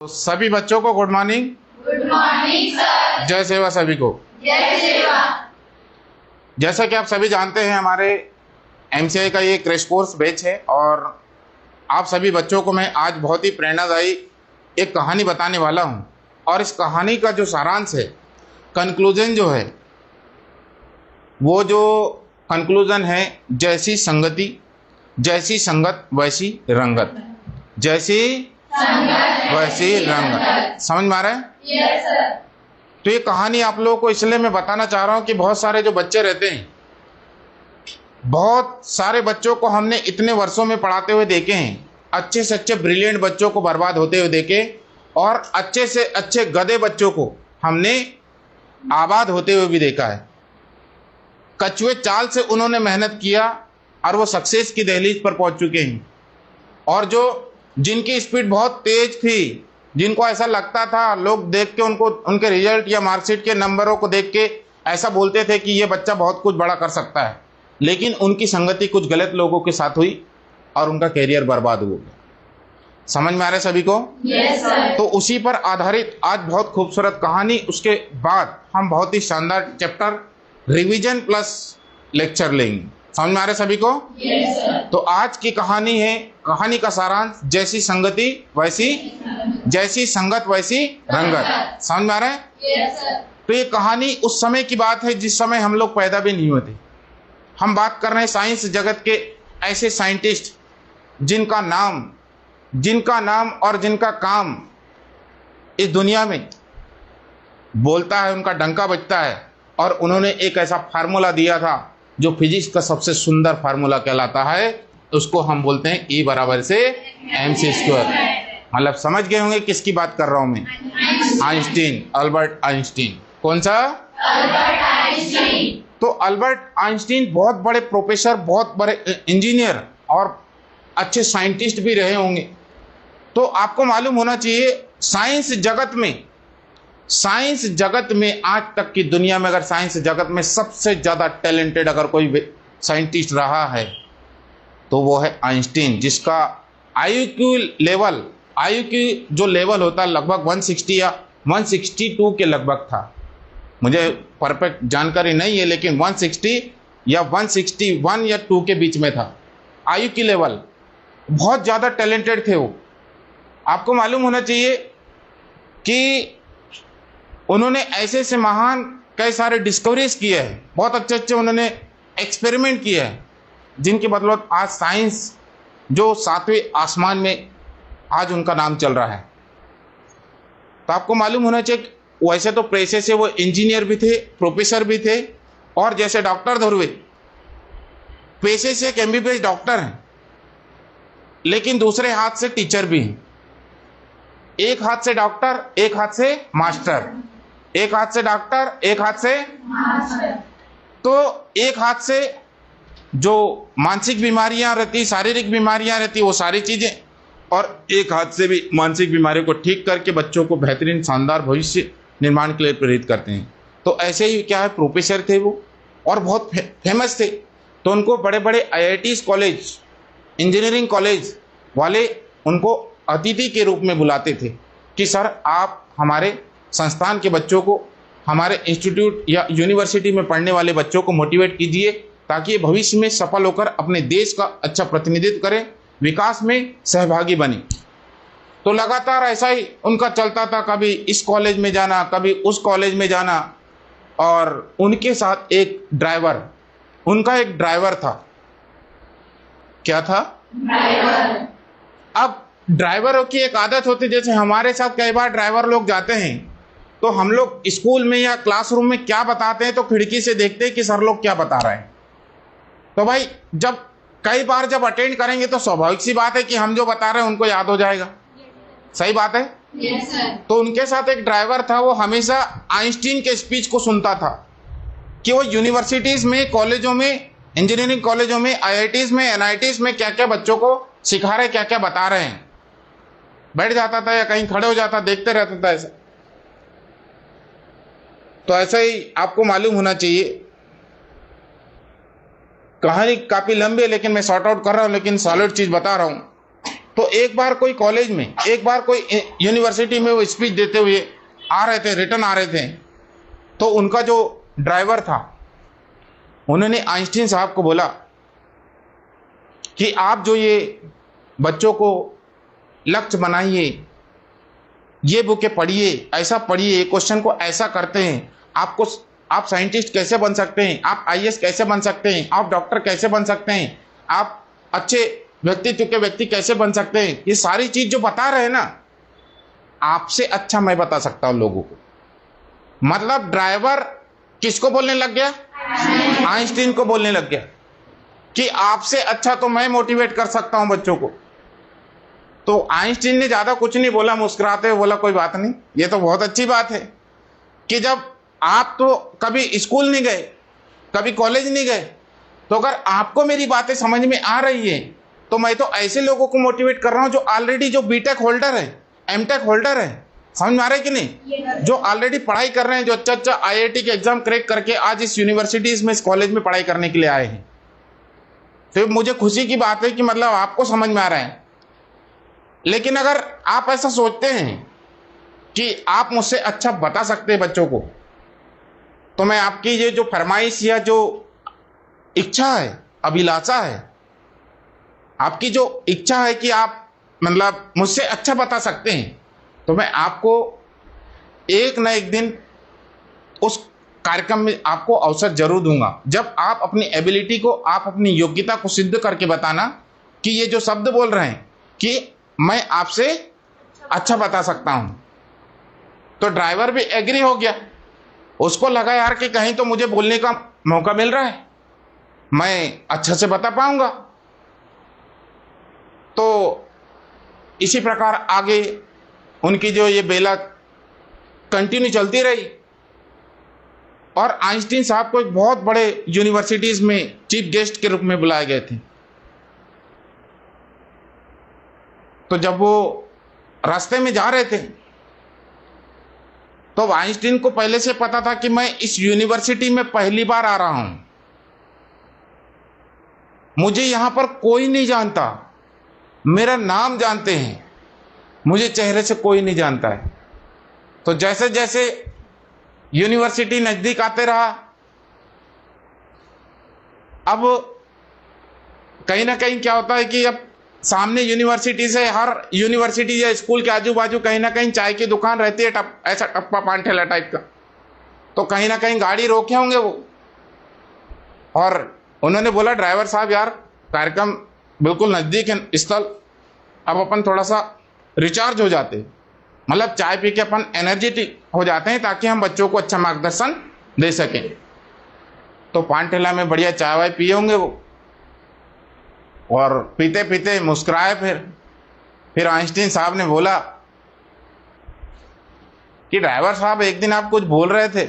तो सभी बच्चों को good morning. Good morning sir. जय सेवा सभी को। जय सेवा। जैसा कि आप सभी जानते हैं, हमारे एमसीआई का ये क्रैश कोर्स बैच है और आप सभी बच्चों को मैं आज बहुत ही प्रेरणादायी एक कहानी बताने वाला हूं। और इस कहानी का जो सारांश है, कंक्लूजन जो है, वो जो कंक्लूजन है, जैसी संगति जैसी संगत वैसी रंगत, जैसी वैसी रंगत। समझ में आ रहा है? Yes sir. तो ये कहानी आप लोगों को इसलिए मैं बताना चाह रहा हूं कि बहुत सारे जो बच्चे रहते हैं, बहुत सारे बच्चों को हमने इतने वर्षों में पढ़ाते हुए देखे हैं, अच्छे से अच्छे ब्रिलियंट बच्चों को बर्बाद होते हुए देखे, और अच्छे से अच्छे गधे बच्चों को हमने आबाद होते हुए भी देखा है। कछुए चाल से उन्होंने मेहनत किया और वो सक्सेस की दहलीज पर पहुंच चुके हैं। और जो जिनकी स्पीड बहुत तेज थी, जिनको ऐसा लगता था, लोग देख के उनको उनके रिजल्ट या मार्कशीट के नंबरों को देख के ऐसा बोलते थे कि ये बच्चा बहुत कुछ बड़ा कर सकता है, लेकिन उनकी संगति कुछ गलत लोगों के साथ हुई और उनका कैरियर बर्बाद हो गया। समझ में आ रहा है सभी को? Yes sir. तो उसी पर आधारित आज बहुत खूबसूरत कहानी, उसके बाद हम बहुत ही शानदार चैप्टर रिवीजन प्लस लेक्चर लेंगे। समझ में आ रहा है सभी को? Yes sir. तो आज की कहानी है, कहानी का सारांश, जैसी संगति वैसी, जैसी संगत वैसी रंगत। समझ में आ रहा है? Yes sir. तो ये कहानी उस समय की बात है जिस समय हम लोग पैदा भी नहीं हुए थे। हम बात कर रहे हैं साइंस जगत के ऐसे साइंटिस्ट जिनका नाम और जिनका काम इस दुनिया में बोलता है, उनका डंका बजता है। और उन्होंने एक ऐसा फार्मूला दिया था जो फिजिक्स का सबसे सुंदर फार्मूला कहलाता है, उसको हम बोलते हैं E बराबर से mc²। मतलब समझ गए होंगे किसकी बात कर रहा हूं मैं? Einstein, Albert Einstein. कौन सा? Albert Einstein. तो अल्बर्ट आइंस्टीन बहुत बड़े प्रोफेसर, बहुत बड़े इंजीनियर और अच्छे साइंटिस्ट भी रहे होंगे। तो आपको मालूम होना चाहिए, साइंस जगत में आज तक की दुनिया में, अगर साइंस जगत में सबसे ज़्यादा टैलेंटेड अगर कोई साइंटिस्ट रहा है तो वो है आइंस्टीन, जिसका आयु की जो लेवल होता है लगभग 160 या 162 के लगभग था। मुझे परफेक्ट जानकारी नहीं है, लेकिन 160 या 161 या 2 के बीच में था आयु की लेवल। बहुत ज़्यादा टैलेंटेड थे वो। आपको मालूम होना चाहिए कि उन्होंने ऐसे से महान कई सारे डिस्कवरीज किए हैं, बहुत अच्छे उन्होंने एक्सपेरिमेंट किए हैं, जिनकी बदौलत आज साइंस जो 7वें आसमान में आज उनका नाम चल रहा है। तो आपको मालूम होना चाहिए, वैसे तो पेशे से वो इंजीनियर भी थे, प्रोफेसर भी थे, और जैसे डॉक्टर ध्रुवे पेशे से एक MBBS डॉक्टर हैं, लेकिन दूसरे हाथ से टीचर भी हैं। एक हाथ से डॉक्टर, एक हाथ से मास्टर, एक हाथ से डॉक्टर, एक हाथ से मास्टर। तो एक हाथ से जो मानसिक बीमारियां रहती, शारीरिक बीमारियां रहती, वो सारी चीजें, और एक हाथ से भी मानसिक बीमारियों को ठीक करके बच्चों को बेहतरीन शानदार भविष्य निर्माण के लिए प्रेरित करते हैं। तो ऐसे ही क्या है, प्रोफेसर थे वो और बहुत फेमस थे। तो उनको बड़े बड़े IITs कॉलेज, इंजीनियरिंग कॉलेज वाले उनको अतिथि के रूप में बुलाते थे कि सर आप हमारे संस्थान के बच्चों को, हमारे इंस्टीट्यूट या यूनिवर्सिटी में पढ़ने वाले बच्चों को मोटिवेट कीजिए, ताकि ये भविष्य में सफल होकर अपने देश का अच्छा प्रतिनिधित्व करें, विकास में सहभागी बने। तो लगातार ऐसा ही उनका चलता था, कभी इस कॉलेज में जाना, कभी उस कॉलेज में जाना। और उनके साथ उनका एक ड्राइवर था। क्या था? ड्राइवर। अब ड्राइवरों की एक आदत होती, जैसे हमारे साथ कई बार ड्राइवर लोग जाते हैं, तो हम लोग स्कूल में या क्लासरूम में क्या बताते हैं तो खिड़की से देखते हैं कि सर लोग क्या बता रहे हैं। तो भाई कई बार जब अटेंड करेंगे तो स्वाभाविक सी बात है कि हम जो बता रहे हैं उनको याद हो जाएगा। सही बात है? Yes sir. तो उनके साथ एक ड्राइवर था, वो हमेशा आइंस्टीन के स्पीच को सुनता था कि वो यूनिवर्सिटीज में, कॉलेजों में, इंजीनियरिंग कॉलेजों में, IITs में, NITs में क्या क्या बच्चों को सिखा रहे, क्या क्या बता रहे हैं। बैठ जाता था या कहीं खड़े हो जाता, देखते रहता था ऐसा। तो ऐसा ही आपको मालूम होना चाहिए, कहानी काफी लंबी है लेकिन मैं सॉर्ट आउट कर रहा हूं, लेकिन सॉलिड चीज बता रहा हूं तो एक बार कोई कॉलेज में, एक बार कोई यूनिवर्सिटी में वो स्पीच देते हुए आ रहे थे, रिटर्न आ रहे थे, तो उनका जो ड्राइवर था उन्होंने आइंस्टीन साहब को बोला कि आप जो ये बच्चों को लक्ष्य बनाइए, ये बुकें पढ़िए, ऐसा पढ़िए, क्वेश्चन को ऐसा करते हैं, आप साइंटिस्ट कैसे बन सकते हैं, आप आईएएस कैसे बन सकते हैं, आप डॉक्टर कैसे बन सकते हैं, आप अच्छे व्यक्तित्व के व्यक्ति कैसे बन सकते हैं, ये सारी चीज जो बता रहे हैं ना, आपसे अच्छा मैं बता सकता हूं लोगों को। मतलब ड्राइवर किसको बोलने लग गया? आइंस्टीन को बोलने लग गया कि आपसे अच्छा तो मैं मोटिवेट कर सकता हूं बच्चों को। तो आइंस्टीन ने ज्यादा कुछ नहीं बोला, मुस्कुराते हुए बोला कोई बात नहीं, ये तो बहुत अच्छी बात है कि जब आप तो कभी स्कूल नहीं गए, कभी कॉलेज नहीं गए, तो अगर आपको मेरी बातें समझ में आ रही है तो मैं तो ऐसे लोगों को मोटिवेट कर रहा हूं जो ऑलरेडी जो बीटेक होल्डर है, एमटेक होल्डर है, समझ में आ रहा है कि नहीं, जो ऑलरेडी पढ़ाई कर रहे हैं, जो अच्छा आईआईटी के एग्जाम क्रैक करके आज इस यूनिवर्सिटीज में, इस कॉलेज में पढ़ाई करने के लिए आए हैं। तो मुझे खुशी की बात है कि मतलब आपको समझ में आ रहा है। लेकिन अगर आप ऐसा सोचते हैं कि आप मुझसे अच्छा बता सकते हैं बच्चों को, तो मैं आपकी ये जो फरमाइश या जो इच्छा है, अभिलाषा है, आपकी जो इच्छा है कि आप मतलब मुझसे अच्छा बता सकते हैं, तो मैं आपको एक न एक दिन उस कार्यक्रम में आपको अवसर जरूर दूंगा, जब आप अपनी एबिलिटी को, आप अपनी योग्यता को सिद्ध करके बताना कि ये जो शब्द बोल रहे हैं कि मैं आपसे अच्छा बता सकता हूं। तो ड्राइवर भी एग्री हो गया, उसको लगा यार कि कहीं तो मुझे बोलने का मौका मिल रहा है, मैं अच्छा से बता पाऊंगा। तो इसी प्रकार आगे उनकी जो ये बेला कंटिन्यू चलती रही और आइंस्टीन साहब को एक बहुत बड़े यूनिवर्सिटीज में चीफ गेस्ट के रूप में बुलाए गए थे। तो जब वो रास्ते में जा रहे थे तो आइंस्टीन को पहले से पता था कि मैं इस यूनिवर्सिटी में पहली बार आ रहा हूं, मुझे यहां पर कोई नहीं जानता, मेरा नाम जानते हैं, मुझे चेहरे से कोई नहीं जानता है। तो जैसे जैसे यूनिवर्सिटी नजदीक आते रहा, अब कहीं ना कहीं क्या होता है कि अब सामने यूनिवर्सिटी से, हर यूनिवर्सिटी या स्कूल के आजू बाजू कहीं ना कहीं चाय की दुकान रहती है, ऐसा टप्पा पान ठेला टाइप का। तो कहीं ना कहीं गाड़ी रोके होंगे वो, और उन्होंने बोला ड्राइवर साहब यार कार्यक्रम बिल्कुल नजदीक है स्थल, अब अपन थोड़ा सा रिचार्ज हो जाते, मतलब चाय पी के अपन एनर्जेटिक हो जाते हैं ताकि हम बच्चों को अच्छा मार्गदर्शन दे सकें। तो पान ठेला में बढ़िया चाय वाय पिए होंगे वो, और पीते पीते मुस्कुराए। फिर आइंस्टीन साहब ने बोला कि ड्राइवर साहब एक दिन आप कुछ बोल रहे थे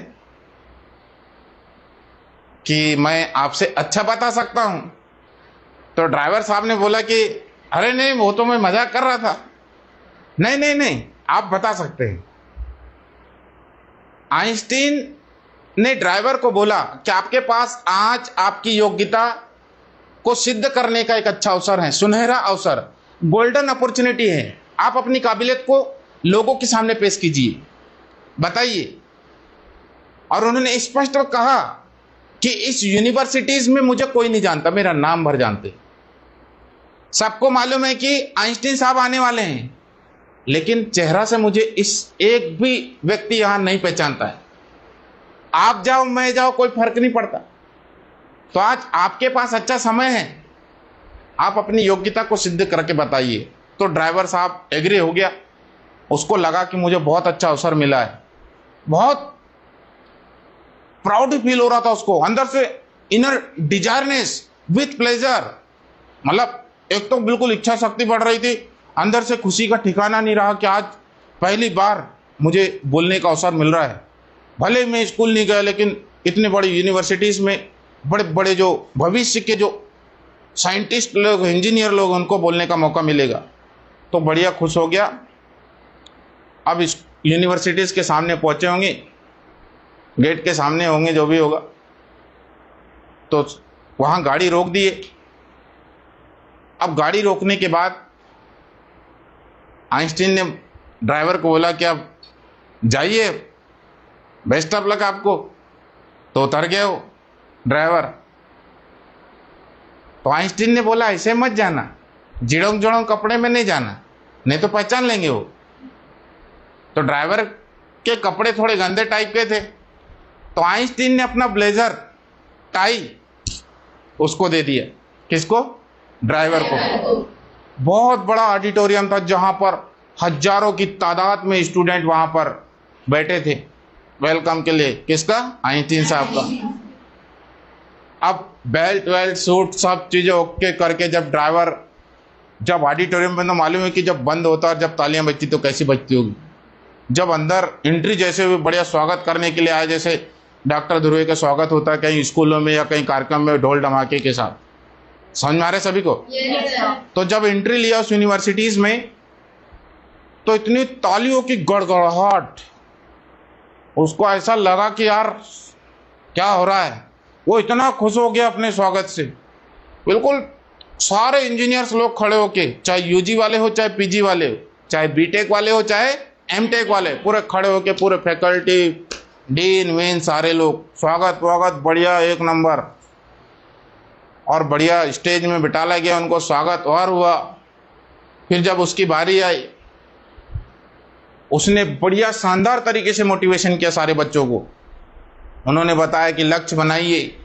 कि मैं आपसे अच्छा बता सकता हूं। तो ड्राइवर साहब ने बोला कि अरे नहीं, वो तो मैं मजाक कर रहा था, नहीं नहीं नहीं, आप बता सकते हैं। आइंस्टीन ने ड्राइवर को बोला कि आपके पास आज आपकी योग्यता को सिद्ध करने का एक अच्छा अवसर है, सुनहरा अवसर, गोल्डन अपॉर्चुनिटी है, आप अपनी काबिलियत को लोगों के सामने पेश कीजिए, बताइए। और उन्होंने स्पष्ट कहा कि इस यूनिवर्सिटीज में मुझे कोई नहीं जानता, मेरा नाम भर जानते, सबको मालूम है कि आइंस्टीन साहब आने वाले हैं, लेकिन चेहरा से मुझे इस एक भी व्यक्ति यहां नहीं पहचानता है। आप जाओ मैं जाओ कोई फर्क नहीं पड़ता। तो आज आपके पास अच्छा समय है, आप अपनी योग्यता को सिद्ध करके बताइए। तो ड्राइवर साहब एग्री हो गया, उसको लगा कि मुझे बहुत अच्छा अवसर मिला है, बहुत प्राउड फील हो रहा था उसको अंदर से, इनर डिजायरनेस विथ प्लेजर, मतलब एक तो बिल्कुल इच्छा शक्ति बढ़ रही थी, अंदर से खुशी का ठिकाना नहीं रहा कि आज पहली बार मुझे बोलने का अवसर मिल रहा है। भले मैं स्कूल नहीं गया, लेकिन इतने बड़ी यूनिवर्सिटीज में बड़े बड़े जो भविष्य के जो साइंटिस्ट लोग, इंजीनियर लोग, उनको बोलने का मौका मिलेगा। तो बढ़िया खुश हो गया। अब इस यूनिवर्सिटीज के सामने पहुंचे होंगे, गेट के सामने होंगे, जो भी होगा, तो वहां गाड़ी रोक दिए। अब गाड़ी रोकने के बाद आइंस्टीन ने ड्राइवर को बोला कि अब जाइए, बेस्ट ऑफ लक आपको। तो उतर गए वो ड्राइवर। तो आइंस्टीन ने बोला ऐसे मत जाना, जिड़ोंग जिड़ोंग कपड़े में नहीं जाना, नहीं तो पहचान लेंगे वो। तो ड्राइवर के कपड़े थोड़े गंदे टाइप के थे, तो आइंस्टीन ने अपना ब्लेजर टाई उसको दे दिया। किसको? ड्राइवर को। बहुत बड़ा ऑडिटोरियम था जहां पर हजारों की तादाद में स्टूडेंट वहां पर बैठे थे वेलकम के लिए। किसका? आइंस्टीन साहब का। अब बेल्ट वेल्ट सूट सब चीजें ओके करके जब ऑडिटोरियम में, तो मालूम है कि जब बंद होता और जब तालियां बजती तो कैसी बजती होगी। जब अंदर एंट्री जैसे भी बढ़िया स्वागत करने के लिए आए, जैसे डॉक्टर ध्रुव का स्वागत होता है कहीं स्कूलों में या कहीं कार्यक्रम में ढोल धमाके के साथ। समझ में आ रहे सभी को? तो जब एंट्री लिया उस यूनिवर्सिटीज में, तो इतनी तालियों की गड़गड़ाहट, उसको ऐसा लगा कि यार क्या हो रहा है। वो इतना खुश हो गया अपने स्वागत से। बिल्कुल सारे इंजीनियर्स लोग खड़े होके, चाहे यूजी वाले हो, चाहे पीजी वाले हो, चाहे बीटेक वाले हो, चाहे एमटेक वाले, पूरे खड़े होके, पूरे फैकल्टी, डीन वीन, सारे लोग स्वागत वागत बढ़िया एक नंबर। और बढ़िया स्टेज में बिठाला गया उनको, स्वागत और हुआ। फिर जब उसकी बारी आई, उसने बढ़िया शानदार तरीके से मोटिवेशन किया सारे बच्चों को। उन्होंने बताया कि लक्ष्य बनाइए,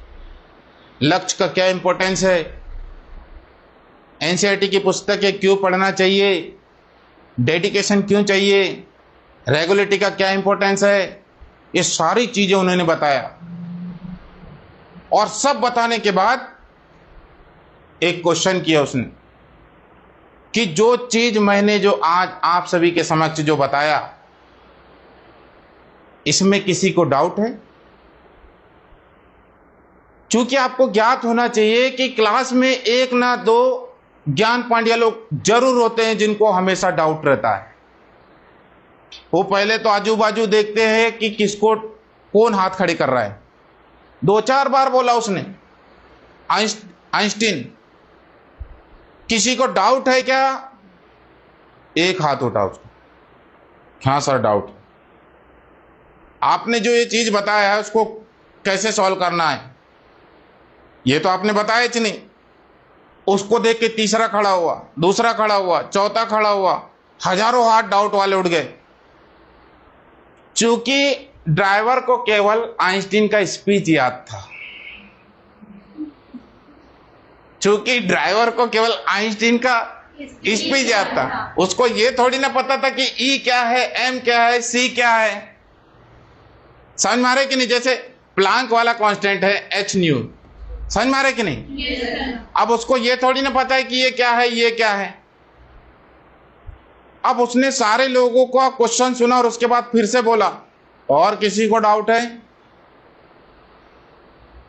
लक्ष्य का क्या इंपॉर्टेंस है, एनसीईआरटी की पुस्तकें क्यों पढ़ना चाहिए, डेडिकेशन क्यों चाहिए, रेगुलरिटी का क्या इंपॉर्टेंस है, ये सारी चीजें उन्होंने बताया। और सब बताने के बाद एक क्वेश्चन किया उसने कि जो चीज मैंने जो आज आप सभी के समक्ष जो बताया, इसमें किसी को डाउट है? क्योंकि आपको ज्ञात होना चाहिए कि क्लास में एक ना दो ज्ञान पांड्या लोग जरूर होते हैं जिनको हमेशा डाउट रहता है। वो पहले तो आजू बाजू देखते हैं कि किसको कौन हाथ खड़े कर रहा है। 2-4 बार बोला उसने, आइंस्टीन किसी को डाउट है क्या? एक हाथ उठा उसको, हाँ सर डाउट। आपने जो ये चीज बताया है उसको कैसे सॉल्व करना है, ये तो आपने बताया ही नहीं। उसको देख के तीसरा खड़ा हुआ, दूसरा खड़ा हुआ, चौथा खड़ा हुआ, हजारों हाथ डाउट वाले उठ गए। चूंकि ड्राइवर को केवल आइंस्टीन का स्पीच याद था, चूंकि ड्राइवर को केवल आइंस्टीन का स्पीच याद था, उसको ये थोड़ी ना पता था कि ई क्या है, एम क्या है, सी क्या है। समझ में आ रहे कि नहीं? जैसे प्लांक वाला कांस्टेंट है एच न्यू, समझ में आ रहे कि नहीं? अब उसको ये थोड़ी ना पता है कि ये क्या है, ये क्या है। अब उसने सारे लोगों का क्वेश्चन सुना और उसके बाद फिर से बोला, और किसी को डाउट है?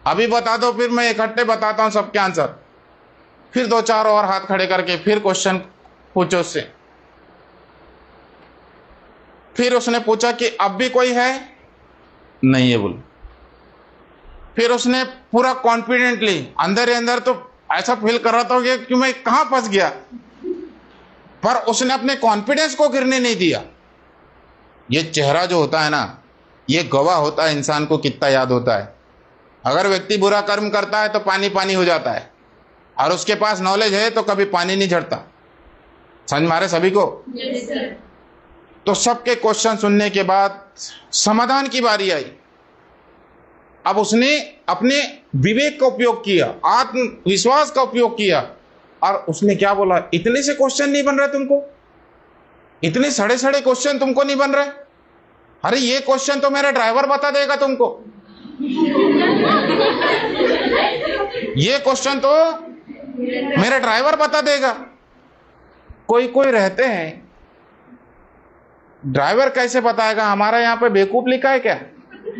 अभी बता दो, फिर मैं इकट्ठे बताता हूं सबके आंसर। फिर 2-4 और हाथ खड़े करके फिर क्वेश्चन पूछो उससे। फिर उसने पूछा कि अब भी कोई है? नहीं है बोल। फिर उसने पूरा कॉन्फिडेंटली अंदर ही अंदर तो ऐसा फील कर रहा था कि मैं कहां फंस गया, पर उसने अपने कॉन्फिडेंस को गिरने नहीं दिया। ये चेहरा जो होता है ना, ये गवाह होता है इंसान को कितना याद होता है। अगर व्यक्ति बुरा कर्म करता है तो पानी पानी हो जाता है, और उसके पास नॉलेज है तो कभी पानी नहीं झड़ता। समझ में आ रहे सभी को? तो सबके क्वेश्चन सुनने के बाद समाधान की बारी आई। अब उसने अपने विवेक का उपयोग किया, आत्मविश्वास का उपयोग किया, और उसने क्या बोला, इतने से क्वेश्चन नहीं बन रहे तुमको, इतने सड़े सड़े क्वेश्चन तुमको नहीं बन रहे? अरे ये क्वेश्चन तो मेरा ड्राइवर बता देगा तुमको, ये क्वेश्चन तो मेरा ड्राइवर बता देगा। कोई कोई रहते हैं, ड्राइवर कैसे बताएगा, हमारा यहाँ पे बेवकूफ लिखा है क्या?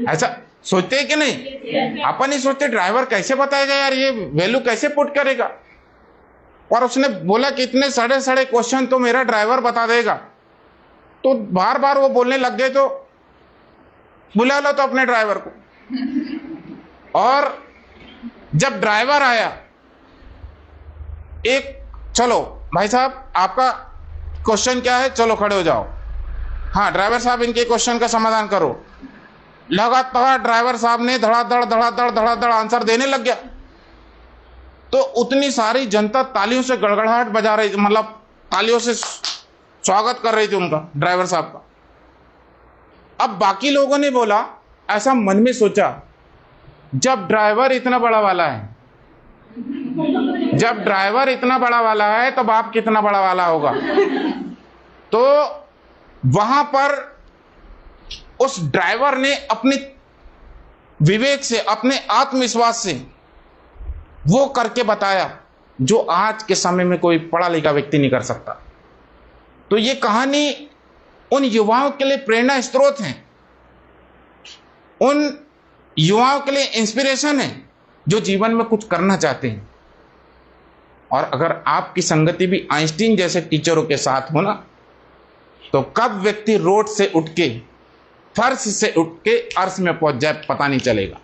ऐसा सोचते हैं कि नहीं? अपन ही सोचते ड्राइवर कैसे बताएगा यार, ये वैल्यू कैसे पुट करेगा। और उसने बोला कि इतने सड़े सड़े क्वेश्चन तो मेरा ड्राइवर बता देगा। तो बार बार वो बोलने लग गए, तो बुला लो तो अपने ड्राइवर को। और जब ड्राइवर आया, एक चलो भाई साहब आपका क्वेश्चन क्या है, चलो खड़े हो जाओ। हाँ ड्राइवर साहब इनके क्वेश्चन का समाधान करो। लगातार ड्राइवर साहब ने धड़ाधड़ आंसर देने लग गया। तो उतनी सारी जनता तालियों से गड़गड़ाहट बजा रही थी, मतलब तालियों से स्वागत कर रही थी उनका, ड्राइवर साहब का। अब बाकी लोगों ने बोला, ऐसा मन में सोचा, जब ड्राइवर इतना बड़ा वाला है, जब ड्राइवर इतना बड़ा वाला है तो बाप कितना बड़ा वाला होगा। तो वहां पर उस ड्राइवर ने अपने विवेक से, अपने आत्मविश्वास से वो करके बताया जो आज के समय में कोई पढ़ा लिखा व्यक्ति नहीं कर सकता। तो ये कहानी उन युवाओं के लिए प्रेरणा स्रोत है, उन युवाओं के लिए इंस्पिरेशन है जो जीवन में कुछ करना चाहते हैं। और अगर आपकी संगति भी आइंस्टीन जैसे टीचरों के साथ हो ना, तो कब व्यक्ति रोड से उठ के, फर्श से उठ के अर्श में पहुंच जाए पता नहीं चलेगा।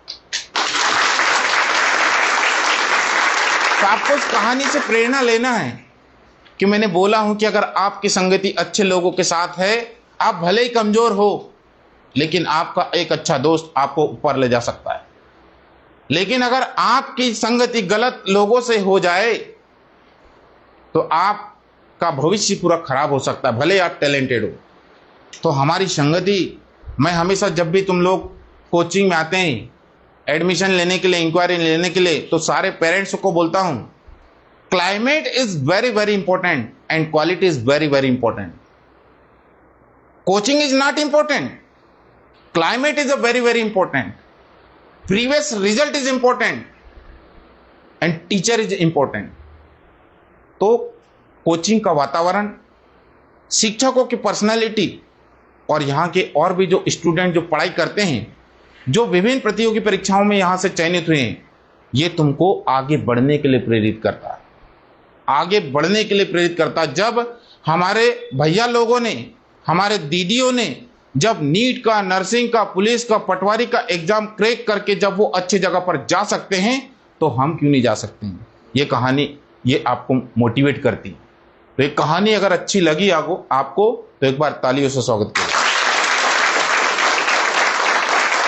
तो आपको इस कहानी से प्रेरणा लेना है कि मैंने बोला हूं कि अगर आपकी संगति अच्छे लोगों के साथ है, आप भले ही कमजोर हो, लेकिन आपका एक अच्छा दोस्त आपको ऊपर ले जा सकता है। लेकिन अगर आपकी संगति गलत लोगों से हो जाए तो आपका भविष्य पूरा खराब हो सकता है, भले आप टैलेंटेड हो। तो हमारी संगति, मैं हमेशा जब भी तुम लोग कोचिंग में आते हैं एडमिशन लेने के लिए, इंक्वायरी लेने के लिए, तो सारे पेरेंट्स को बोलता हूं, climate is very very important and quality is very very important. Coaching is not important, climate is a very very important, previous result is important and teacher is important. तो coaching का वातावरण, शिक्षकों की personality और यहाँ के और भी जो स्टूडेंट जो पढ़ाई करते हैं, जो विभिन्न प्रतियोगी परीक्षाओं में यहाँ से चयनित हुए हैं, ये तुमको आगे बढ़ने के लिए प्रेरित करता है, आगे बढ़ने के लिए प्रेरित करता है। जब हमारे भैया लोगों ने, हमारे दीदियों ने जब नीट का, नर्सिंग का, पुलिस का, पटवारी का एग्जाम क्रैक करके जब वो अच्छी जगह पर जा सकते हैं, तो हम क्यों नहीं जा सकते हैं। ये कहानी ये आपको मोटिवेट करती। तो ये कहानी अगर अच्छी लगी आपको तो एक बार तालियों से स्वागत करें।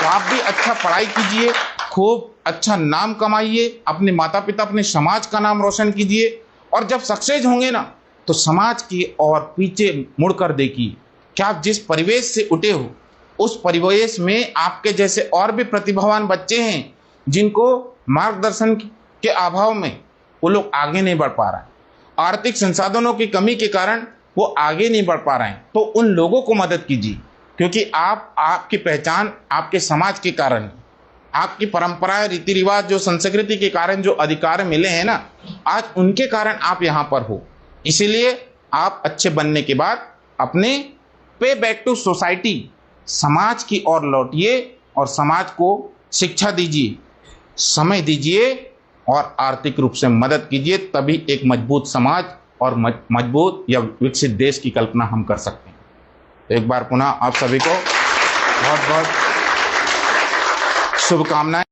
तो आप भी अच्छा पढ़ाई कीजिए, खूब अच्छा नाम कमाइए, अपने माता पिता, अपने समाज का नाम रोशन कीजिए। और जब सक्सेस होंगे ना, तो समाज की और पीछे मुड़कर देखिए कि आप जिस परिवेश से उठे हो, उस परिवेश में आपके जैसे और भी प्रतिभावान बच्चे हैं जिनको मार्गदर्शन के अभाव में वो लोग आगे नहीं बढ़ पा रहे हैं, आर्थिक संसाधनों की कमी के कारण वो आगे नहीं बढ़ पा रहे हैं। तो उन लोगों को मदद कीजिए, क्योंकि आपकी पहचान आपके समाज के कारण है, आपकी परंपराएं, रीति रिवाज, जो संस्कृति के कारण जो अधिकार मिले हैं ना, आज उनके कारण आप यहाँ पर हो। इसीलिए आप अच्छे बनने के बाद अपने पे बैक टू सोसाइटी, समाज की ओर लौटिए और समाज को शिक्षा दीजिए, समय दीजिए और आर्थिक रूप से मदद कीजिए। तभी एक मजबूत समाज और मजबूत या विकसित देश की कल्पना हम कर सकते हैं। तो एक बार पुनः आप सभी को बहुत बहुत शुभकामनाएं।